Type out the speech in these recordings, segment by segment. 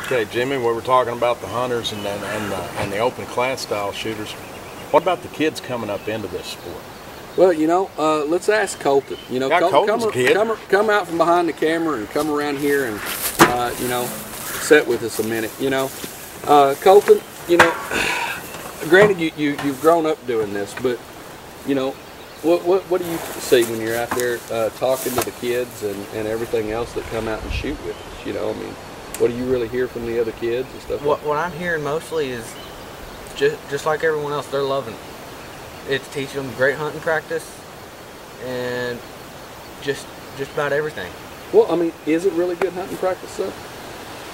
Okay, Jimmy, we were talking about the hunters and the open class style shooters. What about the kids coming up into this sport? Well, you know, let's ask Colton. You know, come out from behind the camera and come around here and, you know, sit with us a minute. You know, Colton, you know, granted you've grown up doing this, but you know, what do you see when you're out there talking to the kids and everything else that come out and shoot with us? You know, I mean, what do you really hear from the other kids and stuff? What I'm hearing mostly is just like everyone else, they're loving it. It's teaching them great hunting practice and just about everything. Well, I mean, is it really good hunting practice though?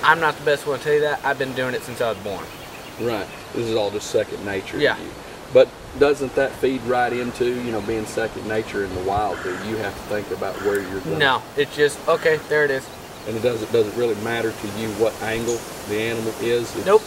I'm not the best one to tell you that. I've been doing it since I was born. Right. This is all just second nature yeah. to you. But doesn't that feed right into, you know, being second nature in the wild? Do you have to think about where you're going? No, it's just, okay, there it is. And it doesn't really matter to you what angle the animal is? Nope.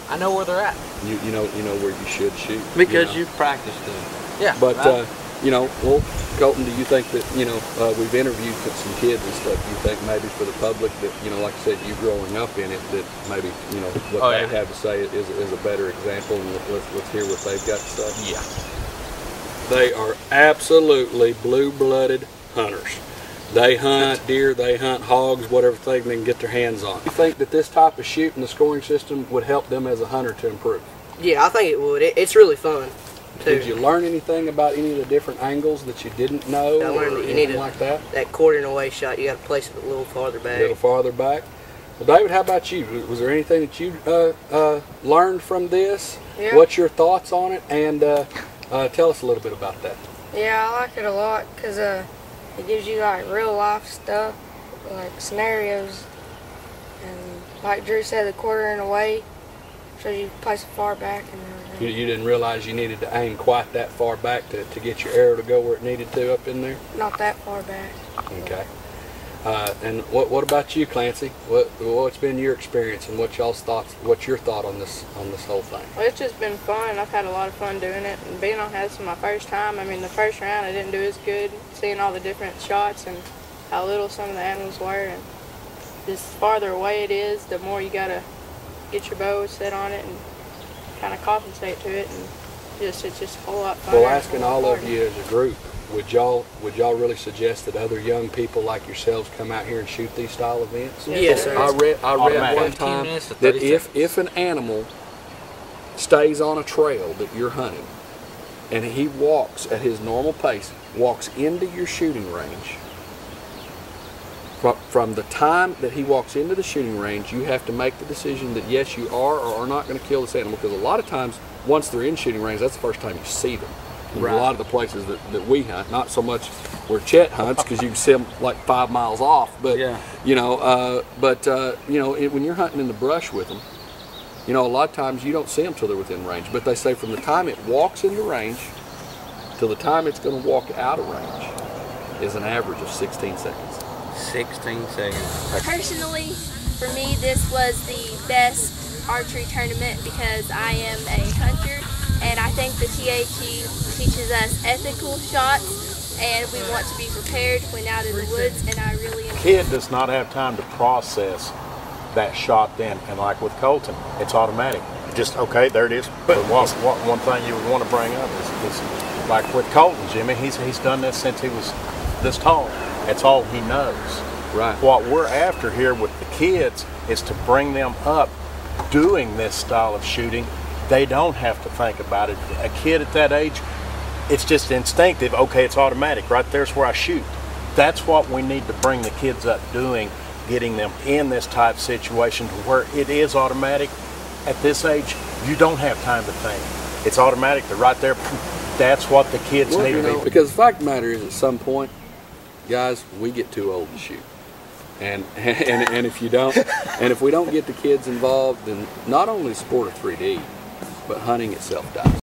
I know where they're at. You know where you should shoot. Because you've practiced it. Yeah. But, right. You know, well, Colton, do you think that, you know, we've interviewed some kids and stuff, do you think maybe for the public that, you know, like I said, you growing up in it, that maybe, you know, what they have to say is a better example, and let's hear what they've got to say? Yeah. They are absolutely blue-blooded hunters. They hunt deer, they hunt hogs, whatever thing they can get their hands on. You think that this type of shooting, the scoring system, would help them as a hunter to improve? Yeah, I think it would. It's really fun. Did you learn anything about any of the different angles that you didn't know? I learned that you need that quartering away shot. You got to place it a little farther back. A little farther back. Well, David, how about you? Was there anything that you learned from this? Yeah. What's your thoughts on it? And tell us a little bit about that. Yeah, I like it a lot because it gives you like real life stuff, like scenarios, and like Drew said, the quartering away, so you place it far back and everything. You didn't realize you needed to aim quite that far back to get your arrow to go where it needed to up in there? Not that far back. Okay. And what about you, Clancy? What's been your experience and what's your thought on this whole thing? Well, it's just been fun. I've had a lot of fun doing it, and being on this is my first time. I mean, the first round I didn't do as good, seeing all the different shots and how little some of the animals were, and the farther away it is, the more you gotta get your bow set on it and kind of compensate to it, and it's just a whole lot fun. Well, asking all of you as a group, would y'all really suggest that other young people like yourselves come out here and shoot these style events? Yes, sir. I read one time that if an animal stays on a trail that you're hunting and he walks at his normal pace, walks into your shooting range, from the time that he walks into the shooting range, you have to make the decision that yes, you are or are not going to kill this animal, because a lot of times once they're in shooting range, that's the first time you see them. Right. A lot of the places that we hunt, not so much where Chet hunts, because you can see them like 5 miles off, but yeah. You know, you know, when you're hunting in the brush with them, you know, a lot of times you don't see them till they're within range. But they say from the time it walks into range till the time it's going to walk out of range is an average of 16 seconds. 16 seconds. Personally, for me, this was the best archery tournament because I am a hunter, and I think the THE teaches us ethical shots, and we want to be prepared when out in the woods, and I really enjoy it. Kid does not have time to process that shot then, and like with Colton, it's automatic. Just, okay, there it is. But one thing you would want to bring up is like with Colton, Jimmy, he's done this since he was this tall. That's all he knows. Right. What we're after here with the kids is to bring them up doing this style of shooting. They don't have to think about it. A kid at that age, it's just instinctive. Okay, it's automatic. Right there's where I shoot. That's what we need to bring the kids up doing, getting them in this type of situation to where it is automatic. At this age, you don't have time to think. It's automatic. They're right there. That's what the kids need to be. Because the fact of the matter is, at some point, guys, we get too old to shoot, and if you don't, and if we don't get the kids involved, then not only the sport of 3D, but hunting itself dies.